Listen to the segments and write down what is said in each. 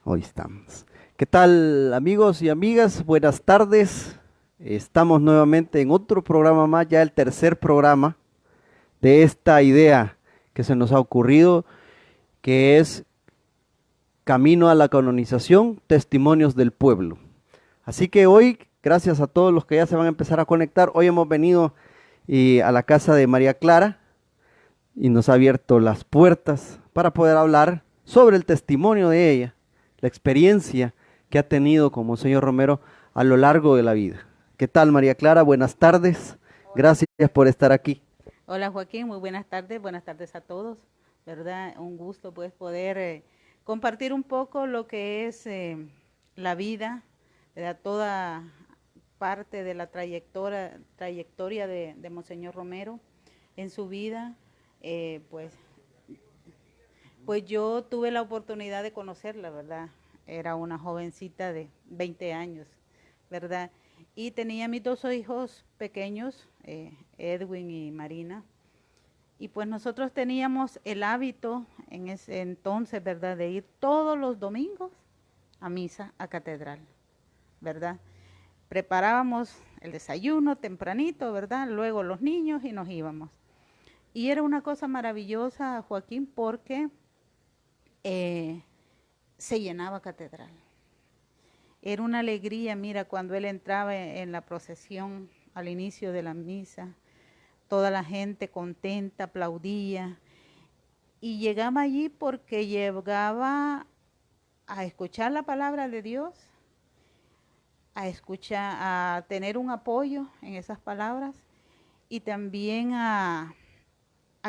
Hoy estamos. ¿Qué tal, amigos y amigas? Buenas tardes. Estamos nuevamente en otro programa más, ya el tercer programa de esta idea que se nos ha ocurrido, que es Camino a la Canonización, Testimonios del Pueblo. Así que hoy, gracias a todos los que ya se van a empezar a conectar, hoy hemos venido a la casa de María Clara y nos ha abierto las puertas para poder hablar sobre el testimonio de ella, la experiencia que ha tenido como Monseñor Romero a lo largo de la vida. ¿Qué tal, María Clara? Buenas tardes. Hola. Gracias por estar aquí. Hola Joaquín, muy buenas tardes a todos, ¿verdad? Un gusto pues poder compartir un poco lo que es la vida, ¿verdad? Toda parte de la trayectoria de Monseñor Romero en su vida, eh, pues, pues yo tuve la oportunidad de conocerla, ¿verdad? Era una jovencita de 20 años, ¿verdad? Y tenía mis dos hijos pequeños, Edwin y Marina. Y pues nosotros teníamos el hábito en ese entonces, ¿verdad?, de ir todos los domingos a misa, a catedral, ¿verdad? Preparábamos el desayuno tempranito, ¿verdad? Luego los niños y nos íbamos. Y era una cosa maravillosa, Joaquín, porque eh, se llenaba catedral. Era una alegría, mira, cuando él entraba en la procesión al inicio de la misa, toda la gente contenta, aplaudía. Y llegaba allí porque llegaba a escuchar la palabra de Dios, a escuchar, a tener un apoyo en esas palabras y también a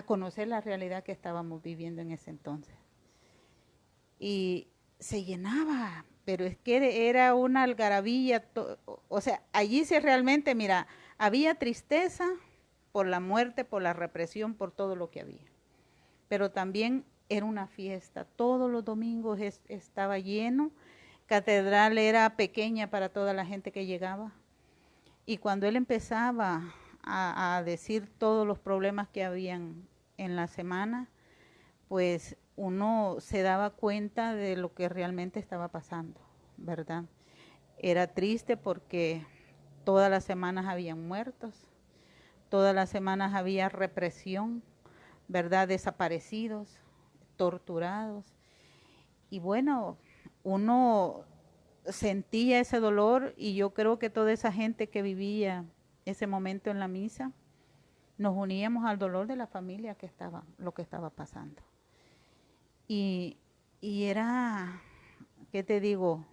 conocer la realidad que estábamos viviendo en ese entonces. Y se llenaba, pero es que era una algarabía, o sea, allí se realmente, mira, había tristeza por la muerte, por la represión, por todo lo que había. Pero también era una fiesta. Todos los domingos estaba lleno. Catedral era pequeña para toda la gente que llegaba. Y cuando él empezaba a decir todos los problemas que habían en la semana, pues uno se daba cuenta de lo que realmente estaba pasando, ¿verdad? Era triste porque todas las semanas habían muertos, todas las semanas había represión, ¿verdad? Desaparecidos, torturados. Y bueno, uno sentía ese dolor y yo creo que toda esa gente que vivía ese momento en la misa, nos uníamos al dolor de la familia que estaba, lo que estaba pasando. Y, y era, ¿qué te digo?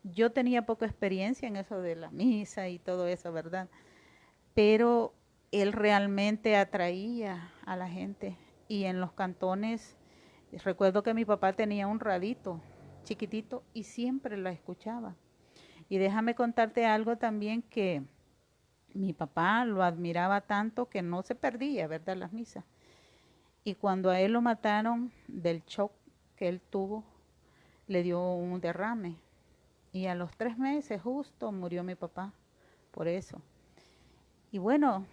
Yo tenía poca experiencia en eso de la misa y todo eso, ¿verdad? Pero él realmente atraía a la gente y en los cantones. Recuerdo que mi papá tenía un radito chiquitito y siempre la escuchaba. Y déjame contarte algo también que mi papá lo admiraba tanto que no se perdía, ¿verdad?, las misas. Y cuando a él lo mataron del shock que él tuvo, le dio un derrame. Y a los 3 meses justo murió mi papá por eso. Y bueno,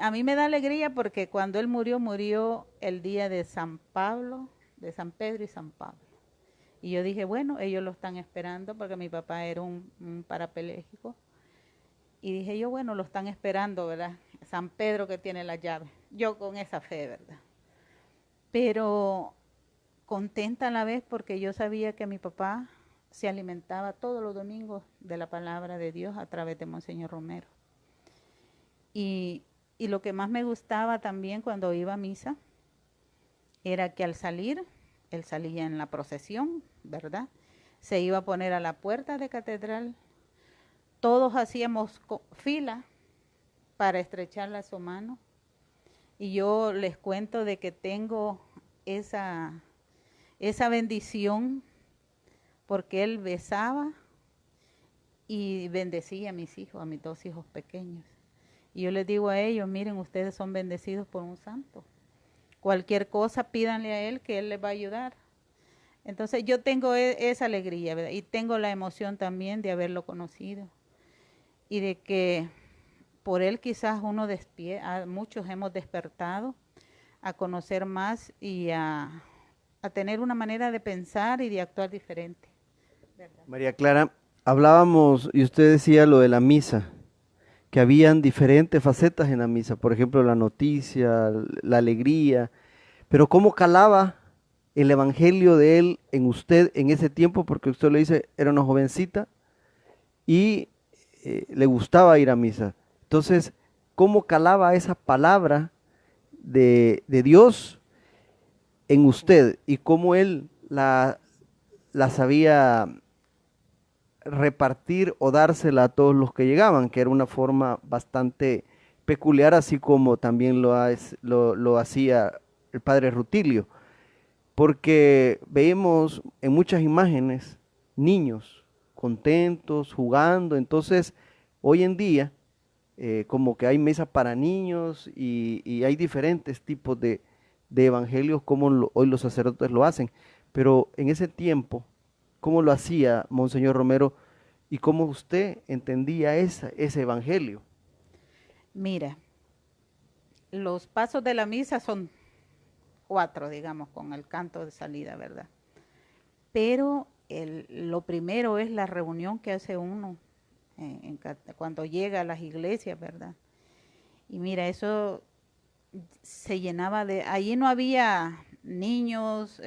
a mí me da alegría porque cuando él murió, murió el día de San Pablo, de San Pedro y San Pablo. Y yo dije, bueno, ellos lo están esperando porque mi papá era un parapléjico. Y dije yo, bueno, lo están esperando, ¿verdad? San Pedro que tiene la llave. Yo con esa fe, ¿verdad? Pero contenta a la vez porque yo sabía que mi papá se alimentaba todos los domingos de la palabra de Dios a través de Monseñor Romero. Y, y lo que más me gustaba también cuando iba a misa era que al salir, él salía en la procesión, ¿verdad? Se iba a poner a la puerta de catedral. Todos hacíamos fila para estrecharle su mano. Y yo les cuento de que tengo esa, esa bendición porque él besaba y bendecía a mis hijos, a mis dos hijos pequeños. Y yo les digo a ellos, miren, ustedes son bendecidos por un santo. Cualquier cosa pídanle a él que él les va a ayudar. Entonces yo tengo esa alegría, ¿verdad? Y tengo la emoción también de haberlo conocido y de que por él quizás muchos hemos despertado a conocer más y a tener una manera de pensar y de actuar diferente. ¿verdad? María Clara, hablábamos y usted decía lo de la misa, que habían diferentes facetas en la misa, por ejemplo, la noticia, la alegría, pero ¿cómo calaba el evangelio de él en usted en ese tiempo? Porque usted le dice, era una jovencita y le gustaba ir a misa. Entonces, ¿cómo calaba esa palabra de Dios en usted y cómo él la sabía repartir o dársela a todos los que llegaban, que era una forma bastante peculiar, así como también lo hacía el padre Rutilio, porque vemos en muchas imágenes niños contentos, jugando, entonces hoy en día como que hay mesa para niños y hay diferentes tipos de evangelios como hoy los sacerdotes lo hacen, pero en ese tiempo, ¿cómo lo hacía Monseñor Romero y cómo usted entendía ese evangelio? Mira, los pasos de la misa son 4, digamos, con el canto de salida, ¿verdad? Pero lo primero es la reunión que hace uno cuando llega a las iglesias, ¿verdad? Y mira, eso se llenaba allí no había niños,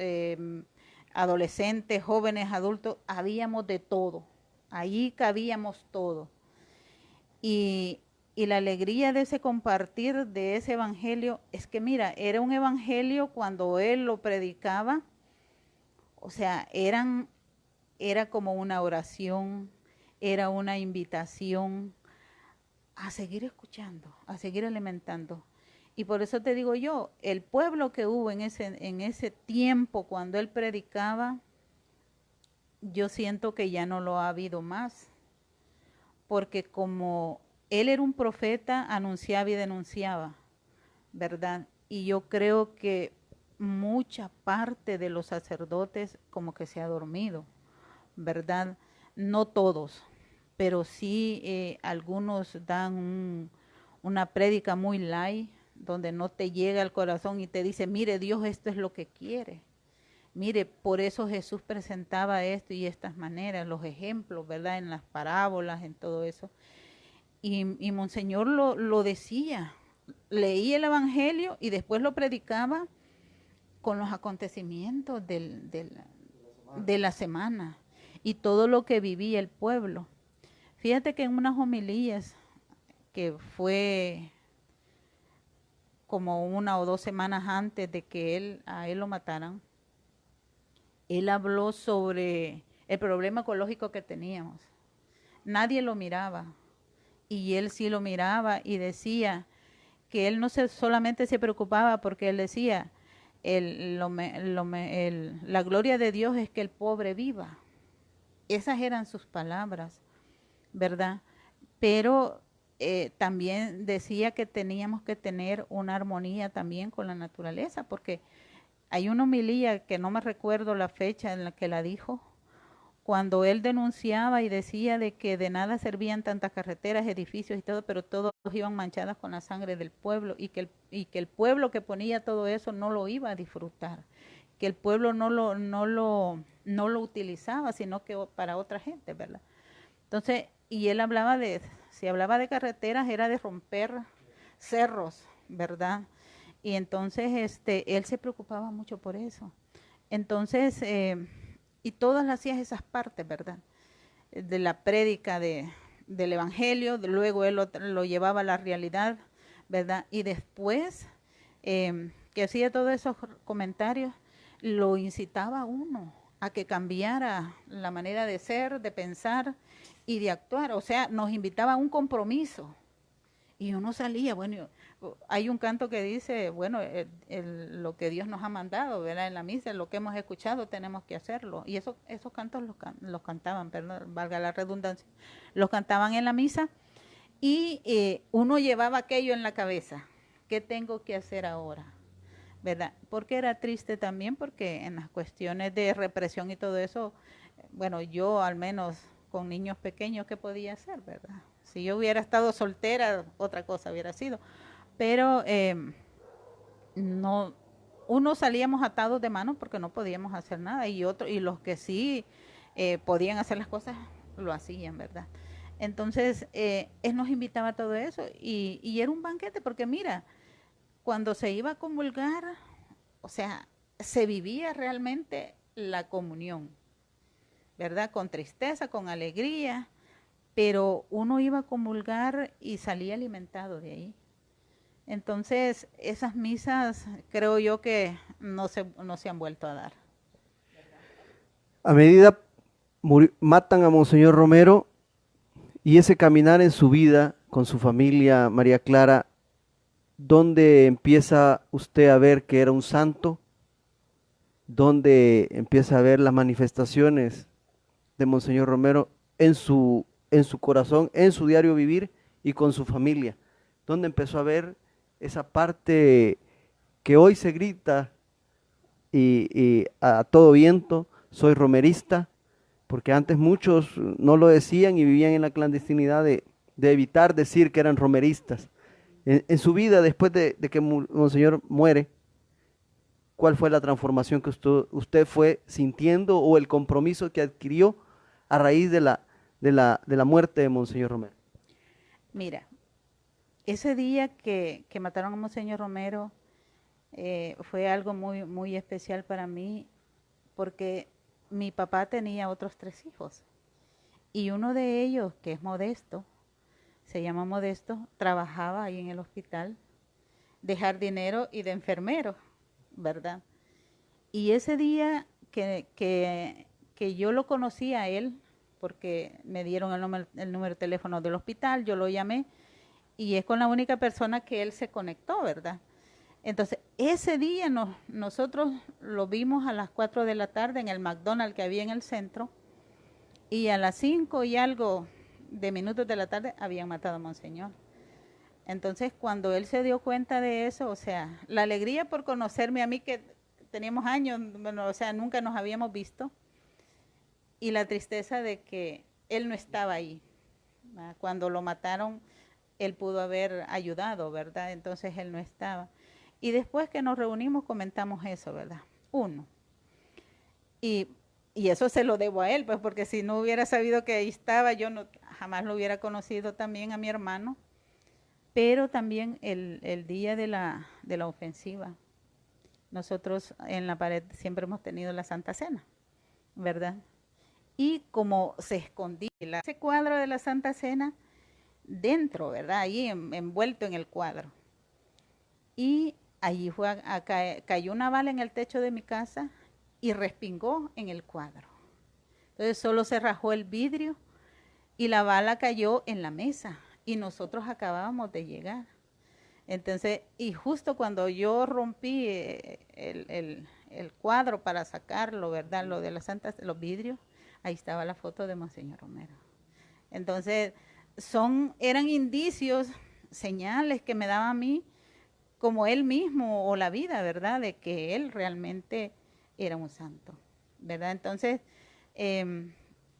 adolescentes, jóvenes, adultos, habíamos de todo, allí cabíamos todo. Y, y la alegría de ese compartir de ese evangelio es que mira, era un evangelio cuando él lo predicaba, o sea, era como una oración, era una invitación a seguir escuchando, a seguir alimentando. Y por eso te digo yo, el pueblo que hubo en ese tiempo cuando él predicaba, yo siento que ya no lo ha habido más, porque como él era un profeta, anunciaba y denunciaba, ¿verdad? Y yo creo que mucha parte de los sacerdotes como que se ha dormido, ¿verdad? No todos, pero sí algunos dan una prédica muy light, donde no te llega al corazón y te dice, mire, Dios esto es lo que quiere. Mire, por eso Jesús presentaba esto y estas maneras, los ejemplos, ¿verdad? En las parábolas, en todo eso. Y Monseñor lo decía, leía el Evangelio y después lo predicaba con los acontecimientos de la semana y todo lo que vivía el pueblo. Fíjate que en unas homilías que fue como 1 o 2 semanas antes de que a él lo mataran, él habló sobre el problema ecológico que teníamos. Nadie lo miraba y él sí lo miraba y decía que él no solamente se preocupaba porque él decía, la gloria de Dios es que el pobre viva. Esas eran sus palabras, ¿verdad? Pero también decía que teníamos que tener una armonía también con la naturaleza, porque hay una homilía que no me recuerdo la fecha en la que la dijo, cuando él denunciaba y decía de que de nada servían tantas carreteras, edificios y todo, pero todos iban manchadas con la sangre del pueblo y que el pueblo que ponía todo eso no lo iba a disfrutar, que el pueblo no lo utilizaba, sino que para otra gente, ¿verdad? Entonces, y él si hablaba de carreteras, era de romper cerros, ¿verdad? Y entonces, él se preocupaba mucho por eso. Entonces, y todas hacías esas partes, ¿verdad? De la prédica del Evangelio, luego él lo llevaba a la realidad, ¿verdad? Y después que hacía todos esos comentarios, lo incitaba a uno a que cambiara la manera de ser, de pensar y de actuar. O sea, nos invitaba a un compromiso. Y uno salía, bueno, hay un canto que dice, bueno, lo que Dios nos ha mandado, ¿verdad? En la misa, lo que hemos escuchado, tenemos que hacerlo. Y esos cantos los cantaban, perdón, valga la redundancia, los cantaban en la misa y uno llevaba aquello en la cabeza. ¿Qué tengo que hacer ahora? ¿Verdad? Porque era triste también, porque en las cuestiones de represión y todo eso, bueno, yo al menos con niños pequeños, ¿qué podía hacer, verdad? Si yo hubiera estado soltera, otra cosa hubiera sido. Pero no, unos salíamos atados de manos porque no podíamos hacer nada y los que sí podían hacer las cosas, lo hacían, ¿verdad? Entonces, él nos invitaba a todo eso y era un banquete porque mira, cuando se iba a comulgar, o sea, se vivía realmente la comunión, ¿verdad? Con tristeza, con alegría, pero uno iba a comulgar y salía alimentado de ahí. Entonces, esas misas creo yo que no se han vuelto a dar. A medida matan a Monseñor Romero y ese caminar en su vida con su familia, María Clara, ¿dónde empieza usted a ver que era un santo? ¿Dónde empieza a ver las manifestaciones de Monseñor Romero en su corazón, en su diario vivir y con su familia? ¿Dónde empezó a ver esa parte que hoy se grita y a todo viento, soy romerista? Porque antes muchos no lo decían y vivían en la clandestinidad de evitar decir que eran romeristas. En su vida, después de que Monseñor muere, ¿cuál fue la transformación que usted fue sintiendo o el compromiso que adquirió a raíz de la muerte de Monseñor Romero? Mira, ese día que mataron a Monseñor Romero fue algo muy especial para mí porque mi papá tenía otros 3 hijos y uno de ellos, que es Modesto, se llama Modesto, trabajaba ahí en el hospital de jardinero y de enfermero, ¿verdad? Y ese día que yo lo conocí a él, porque me dieron el número de teléfono del hospital, yo lo llamé y es con la única persona que él se conectó, ¿verdad? Entonces, ese día nosotros lo vimos a las 4 de la tarde en el McDonald's que había en el centro y a las 5 y algo de minutos de la tarde habían matado a Monseñor. Entonces, cuando él se dio cuenta de eso, o sea, la alegría por conocerme a mí que teníamos años, bueno, o sea, nunca nos habíamos visto, y la tristeza de que él no estaba ahí. ¿Verdad? Cuando lo mataron, él pudo haber ayudado, ¿verdad? Entonces él no estaba. Y después que nos reunimos comentamos eso, ¿verdad? Uno. Y, y eso se lo debo a él, pues porque si no hubiera sabido que ahí estaba, yo no, jamás lo hubiera conocido también a mi hermano. Pero también el día de la ofensiva, nosotros en la pared siempre hemos tenido la Santa Cena, ¿verdad? Y como se escondía ese cuadro de la Santa Cena dentro, ¿verdad? Ahí envuelto en el cuadro. Y allí cayó una bala en el techo de mi casa y respingó en el cuadro. Entonces solo se rajó el vidrio y la bala cayó en la mesa y nosotros acabábamos de llegar. Entonces, y justo cuando yo rompí el cuadro para sacarlo, ¿verdad? Lo de las santas, los vidrios, ahí estaba la foto de Monseñor Romero. Entonces, eran indicios, señales que me daba a mí, como él mismo o la vida, ¿verdad? De que él realmente era un santo, ¿verdad? Entonces,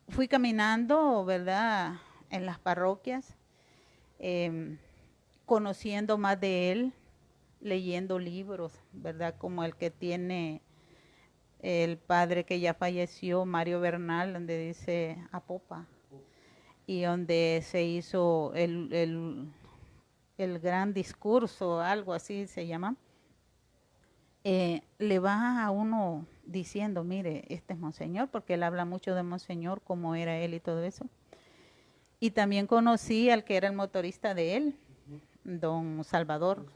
fui caminando, ¿verdad? En las parroquias, conociendo más de él, leyendo libros, ¿verdad? Como el que tiene el padre que ya falleció, Mario Bernal, donde dice Apopa, y donde se hizo el gran discurso, algo así se llama. Le va a uno diciendo, mire, este es Monseñor, porque él habla mucho de Monseñor, cómo era él y todo eso. Y también conocí al que era el motorista de él, don Salvador.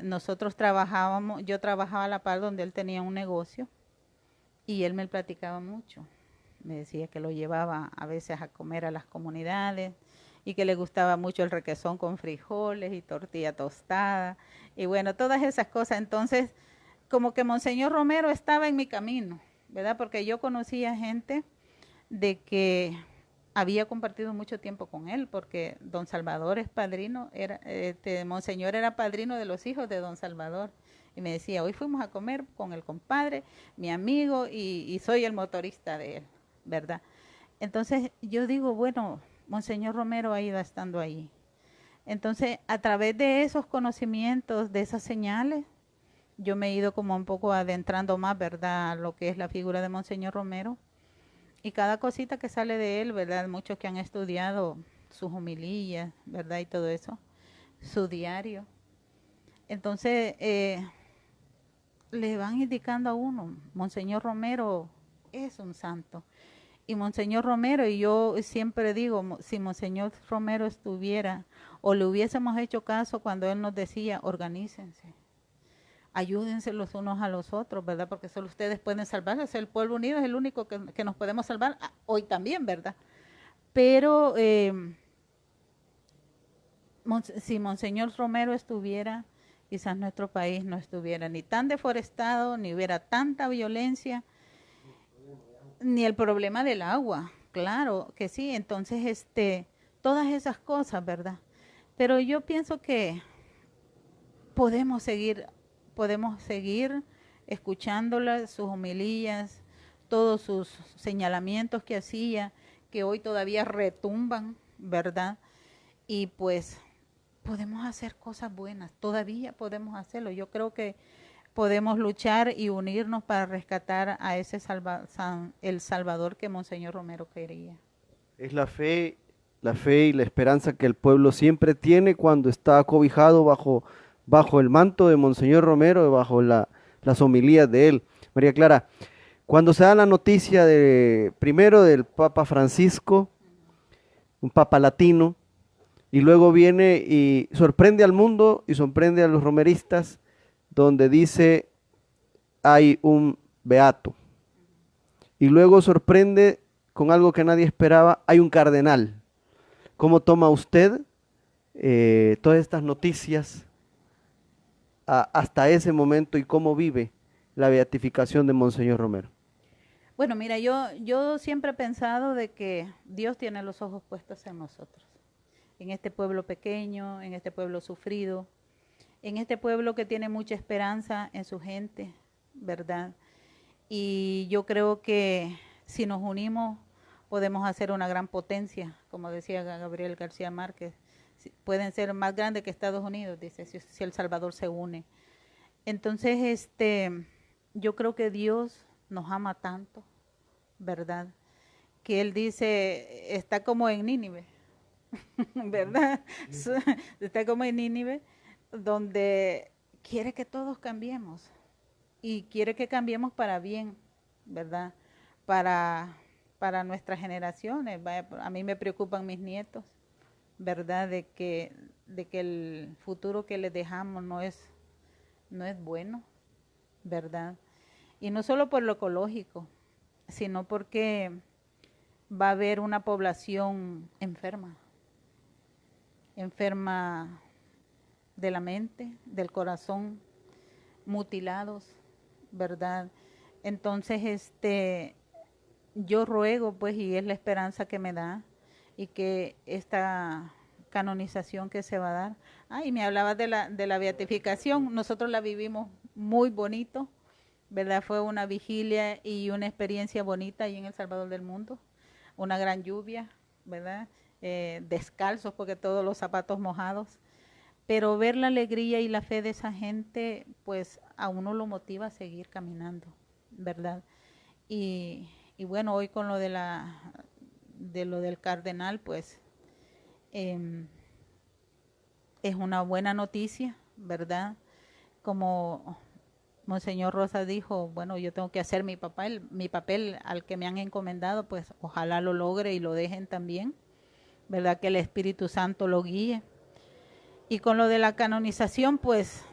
Nosotros trabajábamos, yo trabajaba a la par donde él tenía un negocio y él me platicaba mucho. Me decía que lo llevaba a veces a comer a las comunidades y que le gustaba mucho el requesón con frijoles y tortilla tostada y bueno, todas esas cosas. Entonces, como que Monseñor Romero estaba en mi camino, ¿verdad? Porque yo conocía gente de que había compartido mucho tiempo con él, porque don Salvador es padrino, Monseñor era padrino de los hijos de don Salvador. Y me decía, hoy fuimos a comer con el compadre, mi amigo, y soy el motorista de él, ¿verdad? Entonces yo digo, bueno, Monseñor Romero ha ido estando ahí. Entonces, a través de esos conocimientos, de esas señales, yo me he ido como un poco adentrando más, ¿verdad?, a lo que es la figura de Monseñor Romero. y cada cosita que sale de él, ¿verdad? Muchos que han estudiado sus homilías, ¿verdad? Y todo eso, su diario. Entonces, le van indicando a uno, Monseñor Romero es un santo. Y Monseñor Romero, y yo siempre digo, si Monseñor Romero estuviera o le hubiésemos hecho caso cuando él nos decía, organícense, ayúdense los unos a los otros, ¿verdad? Porque solo ustedes pueden salvarse, el pueblo unido es el único que nos podemos salvar, hoy también, ¿verdad? Pero si Monseñor Romero estuviera, quizás nuestro país no estuviera ni tan deforestado, ni hubiera tanta violencia, ni el problema del agua, claro que sí. Entonces, todas esas cosas, ¿verdad? Pero yo pienso que podemos seguir escuchándolas, sus homilías, todos sus señalamientos que hacía, que hoy todavía retumban, ¿verdad? Y pues podemos hacer cosas buenas, todavía podemos hacerlo. Yo creo que podemos luchar y unirnos para rescatar a ese el Salvador que Monseñor Romero quería. Es la fe y la esperanza que el pueblo siempre tiene cuando está acobijado bajo el manto de Monseñor Romero, bajo las homilías de él. María Clara, cuando se da la noticia primero del Papa Francisco, un Papa latino, y luego viene y sorprende al mundo y sorprende a los romeristas, donde dice hay un beato. Y luego sorprende con algo que nadie esperaba, hay un cardenal. ¿Cómo toma usted todas estas noticias hasta ese momento y cómo vive la beatificación de Monseñor Romero? Bueno, mira, yo siempre he pensado de que Dios tiene los ojos puestos en nosotros, en este pueblo pequeño, en este pueblo sufrido, en este pueblo que tiene mucha esperanza en su gente, ¿verdad? Y yo creo que si nos unimos podemos hacer una gran potencia, como decía Gabriel García Márquez, pueden ser más grandes que Estados Unidos, dice, si El Salvador se une. Entonces, yo creo que Dios nos ama tanto, ¿verdad? Que Él dice, está como en Nínive, ¿verdad? Está como en Nínive, donde quiere que todos cambiemos y quiere que cambiemos para bien, ¿verdad? Para nuestras generaciones. A mí me preocupan mis nietos, ¿verdad? De que el futuro que les dejamos no es bueno, ¿verdad? Y no solo por lo ecológico, sino porque va a haber una población enferma de la mente, del corazón, mutilados, ¿verdad? Entonces, yo ruego, pues, y es la esperanza que me da, y que esta canonización que se va a dar. Y me hablabas de la beatificación, nosotros la vivimos muy bonito, ¿verdad? Fue una vigilia y una experiencia bonita ahí en El Salvador del Mundo, una gran lluvia, ¿verdad? Descalzos porque todos los zapatos mojados, pero ver la alegría y la fe de esa gente, pues a uno lo motiva a seguir caminando, ¿verdad? Y bueno, hoy con lo de lo del cardenal, pues es una buena noticia, ¿verdad? Como Monseñor Rosa dijo, bueno, yo tengo que hacer mi papel al que me han encomendado, pues ojalá lo logre y lo dejen también, ¿verdad? Que el Espíritu Santo lo guíe. Y con lo de la canonización, pues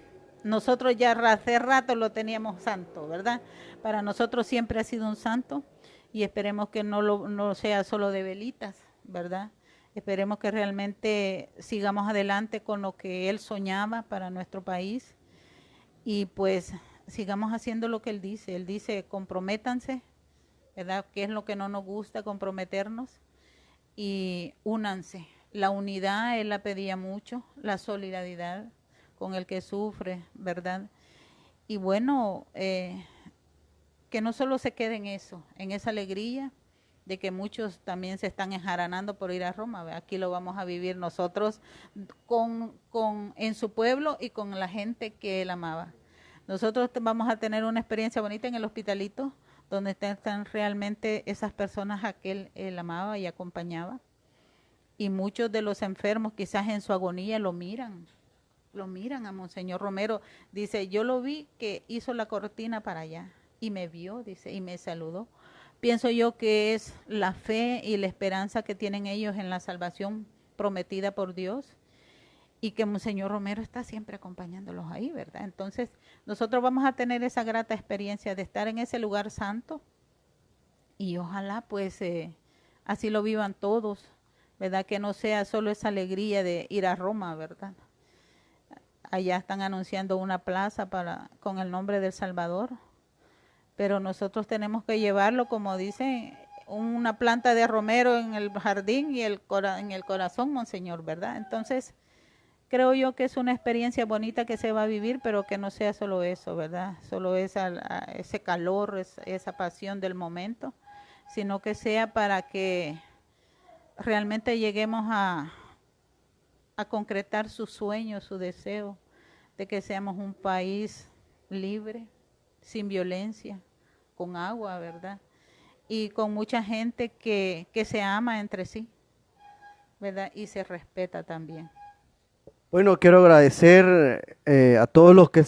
nosotros ya hace rato lo teníamos santo, ¿verdad? Para nosotros siempre ha sido un santo y esperemos que no sea solo de velitas, ¿verdad? Esperemos que realmente sigamos adelante con lo que él soñaba para nuestro país y pues sigamos haciendo lo que él dice. Él dice, comprométanse, ¿verdad? ¿Qué es lo que no nos gusta? Comprometernos y únanse. La unidad, él la pedía mucho, la solidaridad con el que sufre, ¿verdad? Y bueno, que no solo se quede en eso, en esa alegría de que muchos también se están enjaranando por ir a Roma. Aquí lo vamos a vivir nosotros en su pueblo y con la gente que él amaba. Nosotros vamos a tener una experiencia bonita en el hospitalito, donde están realmente esas personas a que él amaba y acompañaba. Y muchos de los enfermos quizás en su agonía lo miran a Monseñor Romero. Dice, yo lo vi que hizo la cortina para allá y me vio, dice, y me saludó. Pienso yo que es la fe y la esperanza que tienen ellos en la salvación prometida por Dios, y que Monseñor Romero está siempre acompañándolos ahí, ¿verdad? Entonces, nosotros vamos a tener esa grata experiencia de estar en ese lugar santo, y ojalá pues así lo vivan todos, ¿verdad? Que no sea solo esa alegría de ir a Roma, ¿verdad? Allá están anunciando una plaza con el nombre del Salvador, pero nosotros tenemos que llevarlo, como dicen, una planta de romero en el jardín y en el corazón, Monseñor, ¿verdad? Entonces, creo yo que es una experiencia bonita que se va a vivir, pero que no sea solo eso, ¿verdad? Solo ese calor, esa pasión del momento, sino que sea para que realmente lleguemos a concretar su sueño, su deseo de que seamos un país libre, sin violencia, con agua, ¿verdad? Y con mucha gente que se ama entre sí, ¿verdad? Y se respeta también. Bueno, quiero agradecer a todos los que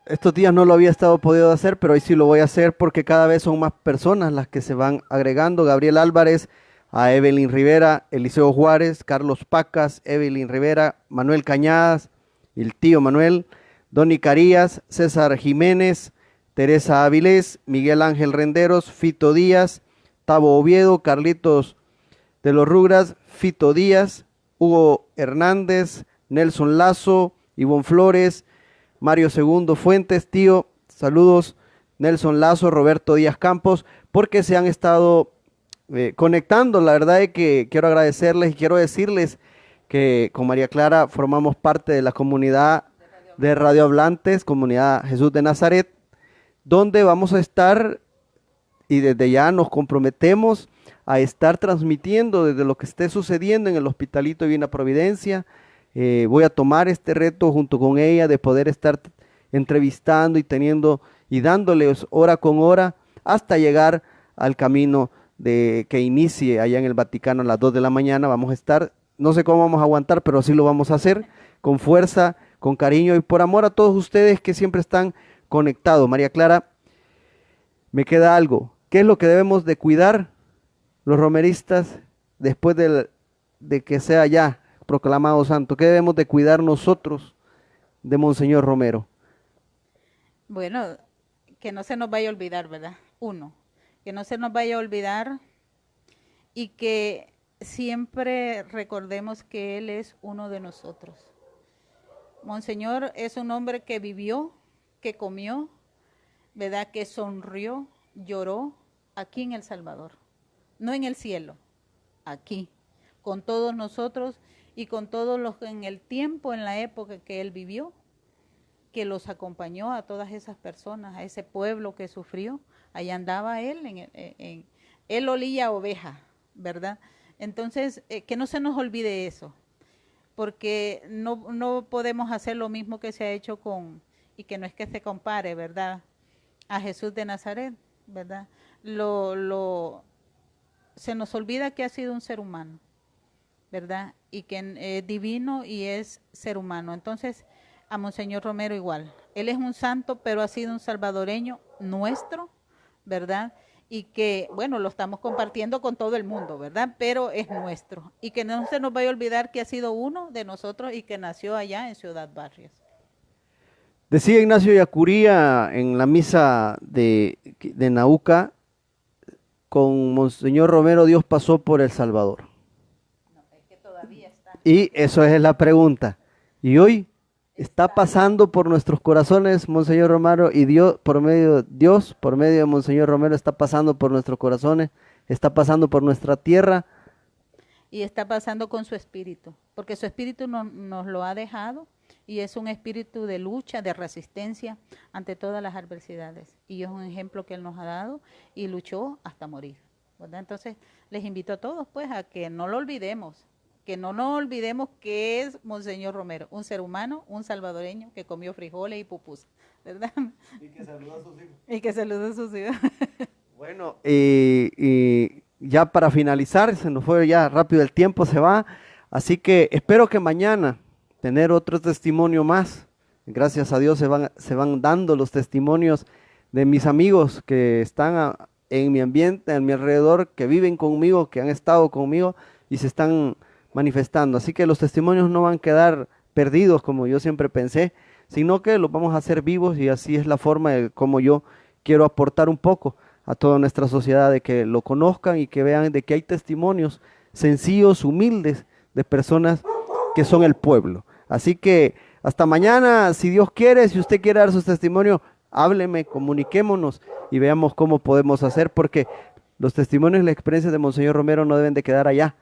estos días no lo había estado podido hacer, pero hoy sí lo voy a hacer porque cada vez son más personas las que se van agregando. Gabriel Álvarez, a Evelyn Rivera, Eliseo Juárez, Carlos Pacas, Evelyn Rivera, Manuel Cañadas, el tío Manuel, Donny Carías, César Jiménez, Teresa Avilés, Miguel Ángel Renderos, Fito Díaz, Tabo Oviedo, Carlitos de los Rugras, Fito Díaz, Hugo Hernández, Nelson Lazo, Ivonne Flores, Mario Segundo Fuentes, tío, saludos, Nelson Lazo, Roberto Díaz Campos, porque se han estado conectando. La verdad es que quiero agradecerles y quiero decirles que con María Clara formamos parte de la comunidad de radiohablantes, comunidad Jesús de Nazaret, donde vamos a estar y desde ya nos comprometemos a estar transmitiendo desde lo que esté sucediendo en el Hospitalito Divina Providencia. Voy a tomar este reto junto con ella de poder estar entrevistando y teniendo y dándoles hora con hora hasta llegar al camino que inicie allá en el Vaticano a las 2 de la mañana. Vamos a estar, no sé cómo vamos a aguantar, pero así lo vamos a hacer con fuerza, con cariño y por amor a todos ustedes que siempre están conectados. María Clara, me queda algo. ¿Qué es lo que debemos de cuidar los romeristas después de que sea ya proclamado santo? ¿Qué debemos de cuidar nosotros de Monseñor Romero? Bueno, que no se nos vaya a olvidar, ¿verdad? Uno, que no se nos vaya a olvidar y que siempre recordemos que Él es uno de nosotros. Monseñor es un hombre que vivió, que comió, ¿verdad? Que sonrió, lloró aquí en El Salvador, no en el cielo, aquí, con todos nosotros y con todos los que en el tiempo, en la época que Él vivió, que los acompañó a todas esas personas, a ese pueblo que sufrió. Allá andaba Él, Él olía oveja, ¿verdad? Entonces, que no se nos olvide eso, porque no podemos hacer lo mismo que se ha hecho y que no es que se compare, ¿verdad?, a Jesús de Nazaret, ¿verdad? Se nos olvida que ha sido un ser humano, ¿verdad? Y que es divino y es ser humano. Entonces, a Monseñor Romero igual. Él es un santo, pero ha sido un salvadoreño nuestro, ¿verdad? Y que, bueno, lo estamos compartiendo con todo el mundo, ¿verdad? Pero es nuestro. Y que no se nos vaya a olvidar que ha sido uno de nosotros y que nació allá en Ciudad Barrios. Decía Ignacio Yacuría en la misa de Nauca, con Monseñor Romero Dios pasó por El Salvador. No, es que todavía está. Y eso es la pregunta. Y hoy está pasando por nuestros corazones, Monseñor Romero, y Dios por medio de Monseñor Romero, está pasando por nuestros corazones, está pasando por nuestra tierra. Y está pasando con su espíritu, porque su espíritu nos lo ha dejado, y es un espíritu de lucha, de resistencia ante todas las adversidades. Y es un ejemplo que Él nos ha dado y luchó hasta morir, ¿verdad? Entonces, les invito a todos, pues, a que no lo olvidemos, que no nos olvidemos que es Monseñor Romero, un ser humano, un salvadoreño que comió frijoles y pupusas, ¿verdad? Y que saluda a sus hijos. Y que saluda a sus hijos. Bueno, y ya para finalizar, se nos fue ya rápido el tiempo, se va. Así que espero que mañana tener otro testimonio más. Gracias a Dios se van dando los testimonios de mis amigos que están en mi ambiente, en mi alrededor, que viven conmigo, que han estado conmigo y se están manifestando. Así que los testimonios no van a quedar perdidos como yo siempre pensé, sino que los vamos a hacer vivos y así es la forma de cómo yo quiero aportar un poco a toda nuestra sociedad, de que lo conozcan y que vean de que hay testimonios sencillos, humildes, de personas que son el pueblo. Así que hasta mañana, si Dios quiere, si usted quiere dar su testimonio, hábleme, comuniquémonos y veamos cómo podemos hacer, porque los testimonios y las experiencias de Monseñor Romero no deben de quedar allá,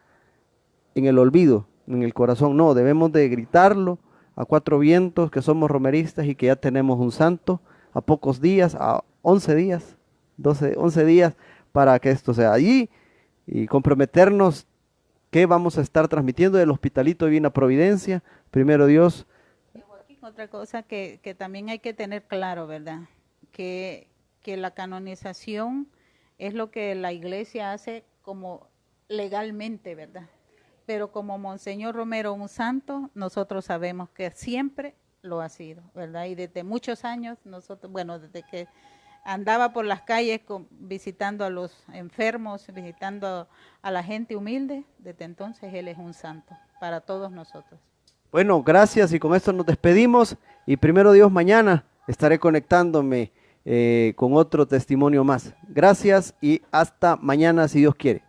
en el olvido, en el corazón, no, debemos de gritarlo a cuatro vientos que somos romeristas y que ya tenemos un santo a pocos días, a 11 días, 11 días para que esto sea allí y comprometernos que vamos a estar transmitiendo del Hospitalito Divina Providencia, primero Dios. Joaquín, otra cosa que también hay que tener claro, ¿verdad? Que la canonización es lo que la iglesia hace como legalmente, ¿verdad? Pero como Monseñor Romero, un santo, nosotros sabemos que siempre lo ha sido, ¿verdad? Y desde muchos años, nosotros, bueno, desde que andaba por las calles visitando a los enfermos, visitando a la gente humilde, desde entonces él es un santo para todos nosotros. Bueno, gracias y con esto nos despedimos y primero Dios mañana estaré conectándome con otro testimonio más. Gracias y hasta mañana si Dios quiere.